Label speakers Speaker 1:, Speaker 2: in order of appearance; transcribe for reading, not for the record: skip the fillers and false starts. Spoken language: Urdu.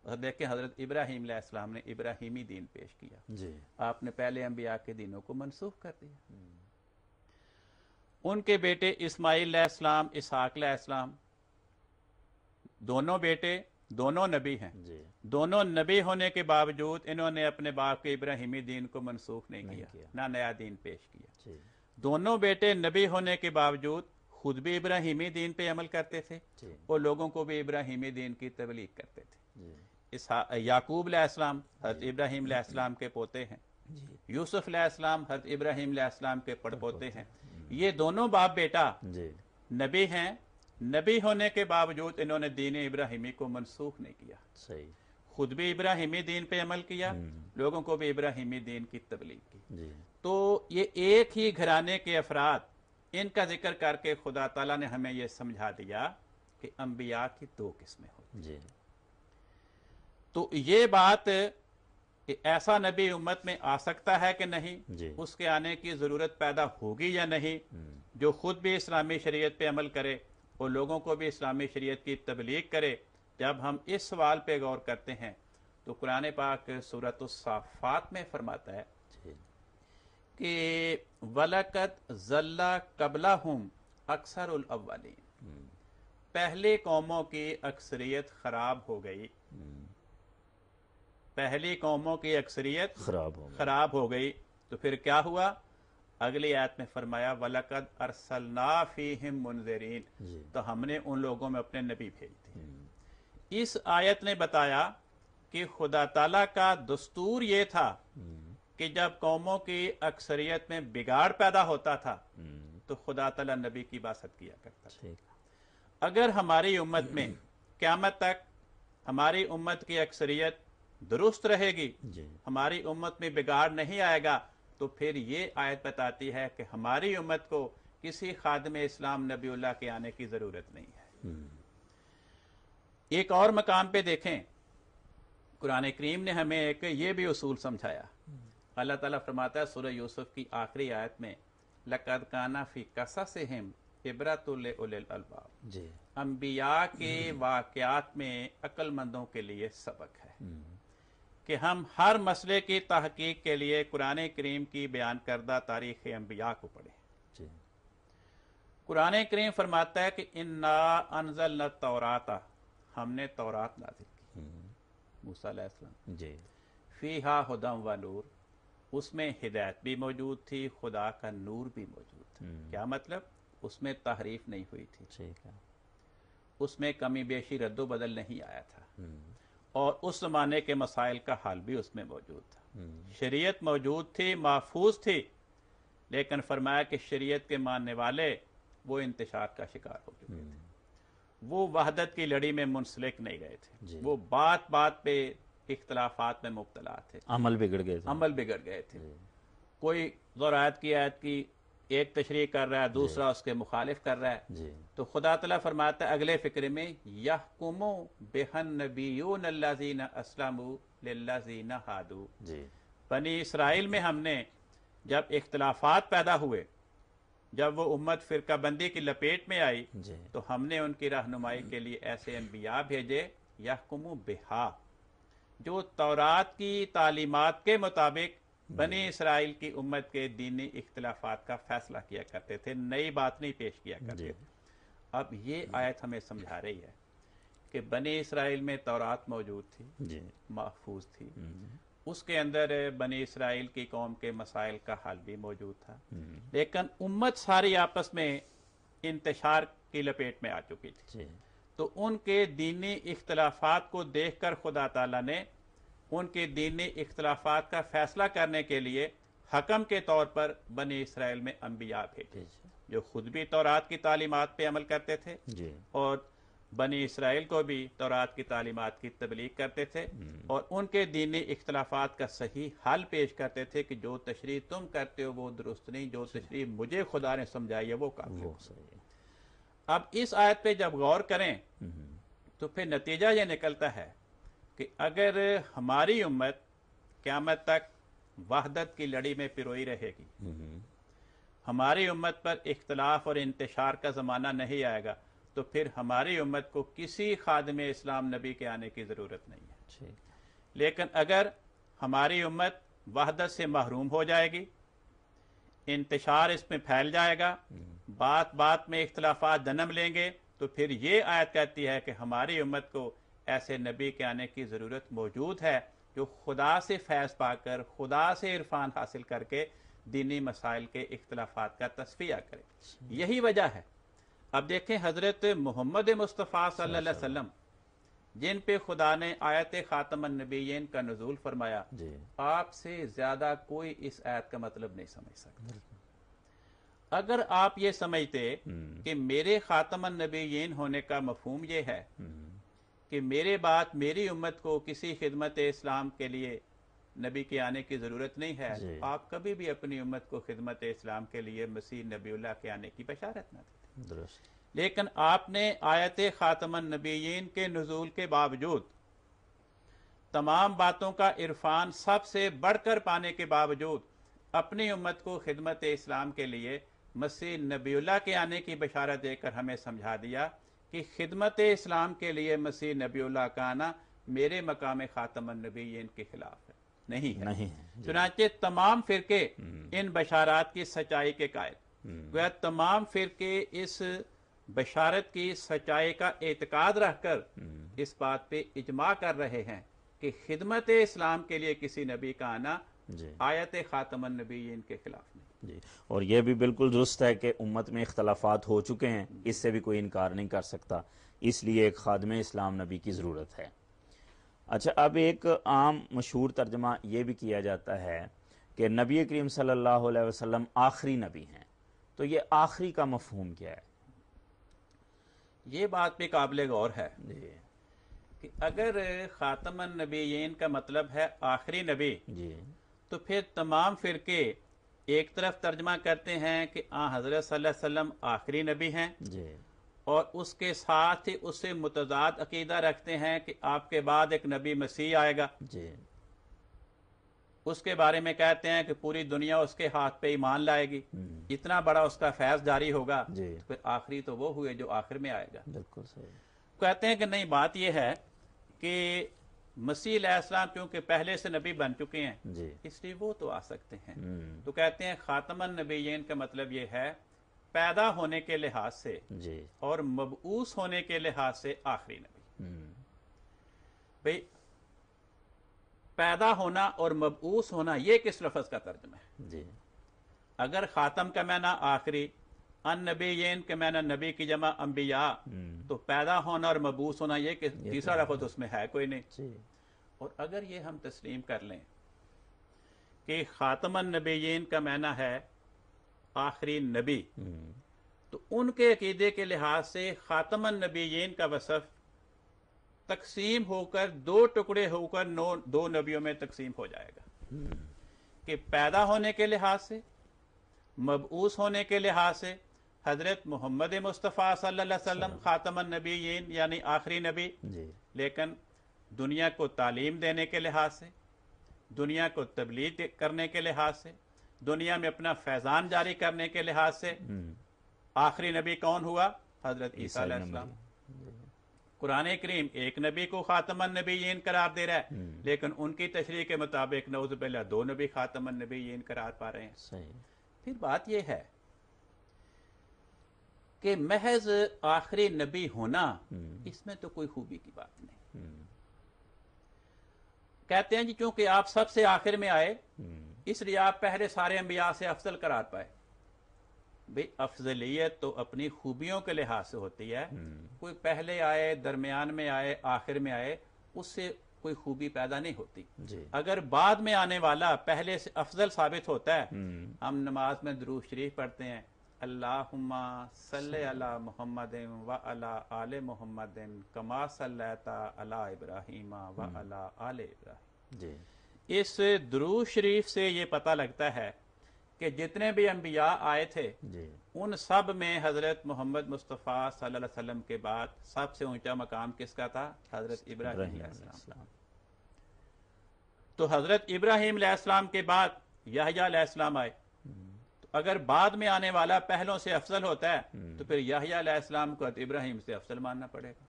Speaker 1: دیکھیں حضرت ابراہیم علیہ السلام نے ابراہیمی دین پیش کیا
Speaker 2: جی
Speaker 1: آپ نے پہلے انبیاء کے دینوں کو منسوخ کر دیا ان کے بیٹے اسماعیل علیہ السلام اسحاق علیہ السلام دونوں بیٹے دونوں نبی ہیں
Speaker 2: جی
Speaker 1: دونوں نبی ہونے کے باوجود انہوں نے اپنے باپ کے ابراہیمی دین کو منسوخ نہیں
Speaker 2: نہیں
Speaker 1: کیا
Speaker 2: کیا۔
Speaker 1: نہ نیا دین پیش کیا
Speaker 2: جی
Speaker 1: دونوں بیٹے نبی ہونے کے باوجود خود بھی ابراہیمی دین پہ عمل کرتے تھے
Speaker 2: جی
Speaker 1: اور لوگوں کو بھی ابراہیمی دین کی تبلیغ کرتے تھے
Speaker 2: جی
Speaker 1: یعقوب علیہ السلام حضرت ابراہیم علیہ السلام کے پوتے ہیں
Speaker 2: جی
Speaker 1: یوسف علیہ السلام حضرت ابراہیم علیہ السلام کے پڑپوتے ہیں یہ دونوں باپ بیٹا
Speaker 2: جی
Speaker 1: نبی ہیں نبی ہونے کے باوجود انہوں نے دین ابراہیمی کو منسوخ نہیں کیا
Speaker 2: صحیح
Speaker 1: خود بھی ابراہیمی دین پہ عمل کیا لوگوں کو بھی ابراہیمی دین کی تبلیغ کی
Speaker 2: جی
Speaker 1: تو یہ ایک ہی گھرانے کے افراد ان کا ذکر کر کے خدا تعالیٰ نے ہمیں یہ سمجھا دیا کہ انبیاء کی دو قسمیں ہوتی
Speaker 2: جی
Speaker 1: تو یہ بات کہ ایسا نبی امت میں آ سکتا ہے کہ نہیں
Speaker 2: جی
Speaker 1: اس کے آنے کی ضرورت پیدا ہوگی یا نہیں جو خود بھی اسلامی شریعت پہ عمل کرے اور لوگوں کو بھی اسلامی شریعت کی تبلیغ کرے جب ہم اس سوال پہ غور کرتے ہیں تو قرآن پاک سورۃ الصافات میں فرماتا ہے
Speaker 2: جی
Speaker 1: کہ وَلَقَدْ ضَلَّ قَبْلَهُمْ اکثر الاولین پہلی قوموں کی اکثریت خراب ہو گئی پہلی قوموں کی اکثریت خراب ہو گئی تو پھر کیا ہوا اگلی آیت میں فرمایا وَلَقَدْ أَرْسَلْنَا فِيهِمْ مُنذِرِينَ
Speaker 2: جی
Speaker 1: تو ہم نے ان لوگوں میں اپنے نبی بھیج دیے اس آیت نے بتایا کہ خدا تعالیٰ کا دستور یہ تھا کہ جب قوموں کی اکثریت میں بگاڑ پیدا ہوتا تھا تو خدا تعالیٰ نبی کی باسط کیا کرتا تھا
Speaker 2: ٹھیک
Speaker 1: اگر ہماری امت میں قیامت تک ہماری امت کی اکثریت درست رہے گی
Speaker 2: جی
Speaker 1: ہماری امت میں بگاڑ نہیں آئے گا تو پھر یہ آیت بتاتی ہے کہ ہماری امت کو کسی خادم اسلام نبی اللہ کے آنے کی ضرورت نہیں ہے ایک اور مقام پہ دیکھیں قرآن کریم نے ہمیں ایک یہ بھی اصول سمجھایا اللہ تعالیٰ فرماتا ہے سورہ یوسف کی آخری آیت میں لَقَدْ كَانَ فِي قَصَصِهِمْ عِبْرَةٌ لِأُولِي الْأَلْبَابِ
Speaker 2: جی
Speaker 1: انبیاء کے واقعات میں عقل مندوں کے لیے سبق ہے کہ ہم ہر مسئلے کی تحقیق کے لیے قرآن کریم کی بیان کردہ تاریخ انبیاء کو پڑھیں
Speaker 2: جی
Speaker 1: قرآن کریم فرماتا ہے کہ اِنَّا أَنزَلْنَا التَّوْرَاةَ ہم نے تورات نازل کی موسیٰ علیہ السلام
Speaker 2: جی
Speaker 1: فیہا ھدی و نور اس میں ہدایت بھی موجود تھی خدا کا نور بھی موجود تھا کیا مطلب اس میں تحریف نہیں ہوئی تھی
Speaker 2: ٹھیک ہے
Speaker 1: اس میں کمی بیشی رد و بدل نہیں آیا تھا اور اس زمانے کے مسائل کا حل بھی اس میں موجود تھا شریعت موجود تھی محفوظ تھی لیکن فرمایا کہ شریعت کے ماننے والے وہ انتشار کا شکار ہو چکے تھے وہ وحدت کی لڑی میں منسلک نہیں گئے تھے
Speaker 2: جی
Speaker 1: وہ بات بات پہ اختلافات میں مبتلا تھے
Speaker 2: عمل بگڑ گئے تھے
Speaker 1: عمل بگڑ گئے تھے کوئی ذرائع کی آیت کی ایک تشریح کر رہا ہے دوسرا اس کے مخالف کر رہا ہے
Speaker 2: جی
Speaker 1: تو خدا تعالیٰ فرماتا ہے اگلے فکر میں یحکم بہا النبیون الذین اسلموا للذین ہادوا
Speaker 2: جی
Speaker 1: بنی اسرائیل میں ہم نے جب اختلافات پیدا ہوئے جب وہ امت فرقہ بندی کی لپیٹ میں آئی
Speaker 2: جی
Speaker 1: تو ہم نے ان کی رہنمائی کے لیے ایسے انبیاء بھیجے یحکم بہا جو تورات کی تعلیمات کے مطابق بنی اسرائیل کی امت کے دینی اختلافات کا فیصلہ کیا کرتے تھے نئی بات نہیں پیش کیا کرتے تھے اب یہ آیت ہمیں سمجھا رہی ہے کہ بنی اسرائیل میں تورات موجود تھی
Speaker 2: جی
Speaker 1: محفوظ تھی اس کے اندر بنی اسرائیل کی قوم کے مسائل کا حل بھی موجود تھا لیکن امت ساری آپس میں انتشار کی لپیٹ میں آ چکی تھی
Speaker 2: جی
Speaker 1: تو ان کے دینی اختلافات کو دیکھ کر خدا تعالیٰ نے ان کے دینی اختلافات کا فیصلہ کرنے کے لیے حکم کے طور پر بنی اسرائیل میں انبیاء بھیجے جو خود بھی تورات کی تعلیمات پہ عمل کرتے تھے
Speaker 2: جی
Speaker 1: اور بنی اسرائیل کو بھی تورات کی تعلیمات کی تبلیغ کرتے تھے اور ان کے دینی اختلافات کا صحیح حل پیش کرتے تھے کہ جو تشریح تم کرتے ہو وہ درست نہیں جو تشریح مجھے خدا نے سمجھائی ہے وہ کافی
Speaker 2: وہ صحیح
Speaker 1: اب اس آیت پہ جب غور کریں تو پھر نتیجہ یہ نکلتا ہے کہ اگر ہماری امت قیامت تک وحدت کی لڑی میں پروئی رہے گی ہماری امت پر اختلاف اور انتشار کا زمانہ نہیں آئے گا تو پھر ہماری امت کو کسی خادم اسلام نبی کے آنے کی ضرورت نہیں ہے. لیکن اگر ہماری امت وحدت سے محروم ہو جائے گی، انتشار اس میں پھیل جائے گا، بات بات میں اختلافات جنم لیں گے، تو پھر یہ آیت کہتی ہے کہ ہماری امت کو ایسے نبی کے آنے کی ضرورت موجود ہے جو خدا سے فیض پا کر، خدا سے عرفان حاصل کر کے دینی مسائل کے اختلافات کا تصفیہ کرے. یہی وجہ ہے. اب دیکھیں حضرت محمد مصطفیٰ صلی اللہ علیہ وسلم جن پہ خدا نے آیت خاتم النبیین کا نزول فرمایا، آپ سے زیادہ کوئی اس آیت کا مطلب نہیں سمجھ سکتا. اگر آپ یہ سمجھتے کہ میرے خاتم النبیین ہونے کا مفہوم یہ ہے کہ میرے بعد میری امت کو کسی خدمت اسلام کے لیے نبی کے آنے کی ضرورت نہیں ہے، آپ کبھی بھی اپنی امت کو خدمت اسلام کے لیے مسیح نبی اللہ کے آنے کی بشارت نہ دیتے. لیکن آپ نے آیت خاتم النبیین کے نزول کے باوجود، تمام باتوں کا عرفان سب سے بڑھ کر پانے کے باوجود، اپنی امت کو خدمت اسلام کے لیے مسیح نبی اللہ کے آنے کی بشارت دے کر ہمیں سمجھا دیا کہ خدمت اسلام کے لیے مسیح نبی اللہ کا آنا میرے مقام خاتم النبیین کے خلاف ہے، نہیں ہے. چنانچہ تمام فرقے ان بشارات کی سچائی کے قائل، گویا تمام فرقے اس بشارت کی سچائی کا اعتقاد رکھ کر اس بات پہ اجماع کر رہے ہیں کہ خدمت اسلام کے لیے کسی نبی کا آنا آیت خاتم النبیین کے خلاف نہیں.
Speaker 2: اور یہ بھی بالکل درست ہے کہ امت میں اختلافات ہو چکے ہیں، اس سے بھی کوئی انکار نہیں کر سکتا، اس لیے ایک خادم اسلام نبی کی ضرورت ہے. اچھا، اب ایک عام مشہور ترجمہ یہ بھی کیا جاتا ہے کہ نبی کریم صلی اللہ علیہ وسلم آخری نبی ہیں، تو یہ آخری کا مفہوم کیا ہے؟
Speaker 1: یہ بات بھی قابل غور ہے کہ اگر خاتم النبیین کا مطلب ہے آخری نبی، تو پھر تمام فرقے ایک طرف ترجمہ کرتے ہیں کہ حضرت صلی اللہ علیہ وسلم آخری نبی ہیں، اور اس کے ساتھ ہی اس سے متضاد عقیدہ رکھتے ہیں کہ آپ کے بعد ایک نبی مسیح آئے گا، اس کے بارے میں کہتے ہیں کہ پوری دنیا اس کے ہاتھ پہ ایمان لائے گی، اتنا بڑا اس کا فیض جاری ہوگا، تو پھر آخری تو وہ ہوئے جو آخر میں آئے گا.
Speaker 2: بالکل صحیح.
Speaker 1: کہتے ہیں کہ نہیں، بات یہ ہے کہ مسیح علیہ السلام کیونکہ پہلے سے نبی بن چکے ہیں، اس لیے وہ تو آ سکتے ہیں. تو کہتے ہیں خاتم النبیین کا مطلب یہ ہے پیدا ہونے کے لحاظ سے اور مبعوث ہونے کے لحاظ سے آخری نبی. بھئی پیدا ہونا اور مبعوث ہونا یہ کس لفظ کا ترجمہ ہے؟ اگر خاتم کا معنی آخری، النبیین کے معنی نبی کی جمع انبیاء، تو پیدا ہونا اور مبعوث ہونا یہ تیسرا لفظ اس میں ہے کوئی نہیں. اور اگر یہ ہم تسلیم کر لیں کہ خاتم النبیین کا معنی ہے آخری نبی، تو ان کے عقیدے کے لحاظ سے خاتم النبیین کا وصف تقسیم ہو کر دو ٹکڑے ہو کر دو نبیوں میں تقسیم ہو جائے گا کہ پیدا ہونے کے لحاظ سے، مبعوث ہونے کے لحاظ سے حضرت محمد مصطفیٰ صلی اللہ علیہ وسلم خاتم النبیین یعنی آخری نبی، لیکن دنیا کو تعلیم دینے کے لحاظ سے، دنیا کو تبلیغ کرنے کے لحاظ سے، دنیا میں اپنا فیضان جاری کرنے کے لحاظ سے آخری نبی کون ہوا؟ حضرت عیسیٰ علیہ السلام. قرآن کریم ایک نبی کو خاتم النبیین قرار دے رہا ہے، لیکن ان کی تشریح کے مطابق نعوذ باللہ دو نبی خاتم النبیین قرار پا رہے ہیں. پھر بات یہ ہے کہ محض آخری نبی ہونا اس میں تو کوئی خوبی کی بات نہیں. کہتے ہیں جی چونکہ آپ سب سے آخر میں آئے، اس لیے آپ پہلے سارے انبیاء سے افضل قرار پائے. بھئی افضلیت تو اپنی خوبیوں کے لحاظ سے ہوتی ہے، کوئی پہلے آئے، درمیان میں آئے، آخر میں آئے، اس سے کوئی خوبی پیدا نہیں ہوتی. اگر بعد میں آنے والا پہلے سے افضل ثابت ہوتا ہے، ہم نماز میں درود شریف پڑھتے ہیں، اللہم صلی علی محمد و علی آل محمد کما صلیت علی ابراہیم و علی آل ابراہیم. اس درود شریف سے یہ پتہ لگتا ہے کہ جتنے بھی انبیاء آئے تھے ان سب میں حضرت محمد مصطفیٰ صلی اللہ علیہ وسلم کے بعد سب سے اونچا مقام کس کا تھا؟ حضرت ابراہیم علیہ السلام. تو حضرت ابراہیم علیہ السلام کے بعد یحییٰ علیہ السلام آئے، تو اگر بعد میں آنے والا پہلوں سے افضل ہوتا ہے تو پھر یحییٰ علیہ السلام کو ابراہیم سے افضل ماننا پڑے گا۔